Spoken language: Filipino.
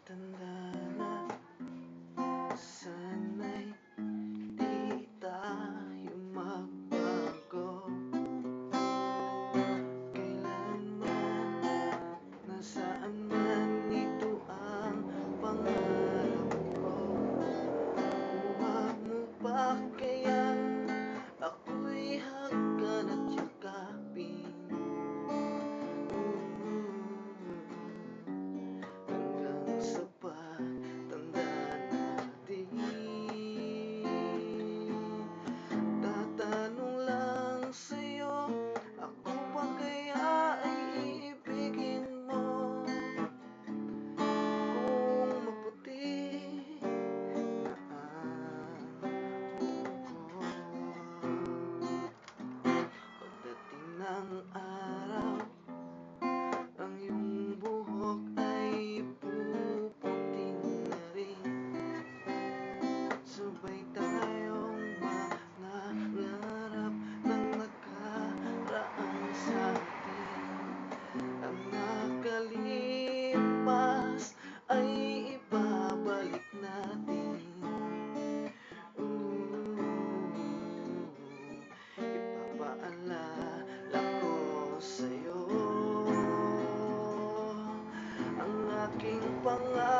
Tanda na, sana'y di tayo magbago. Kailanman, nasaan man, ito ang pangarap ko. Huwag mo pa kayang ako'y hagkan at yakapin. Hanggang sa pagtanda natin, tatanong lang sa'yo, ako ba kaya ay iibigin mo? Kung maputi na ang buhok, pagdating ng araw, ang iyong buhok ay puputing na rin. Sabay tayong manangarap ng nakaraan sa'tin. Ang nakalipas ay ibabalik natin. Ipapaalala ko sa'yo ang aking pangarap.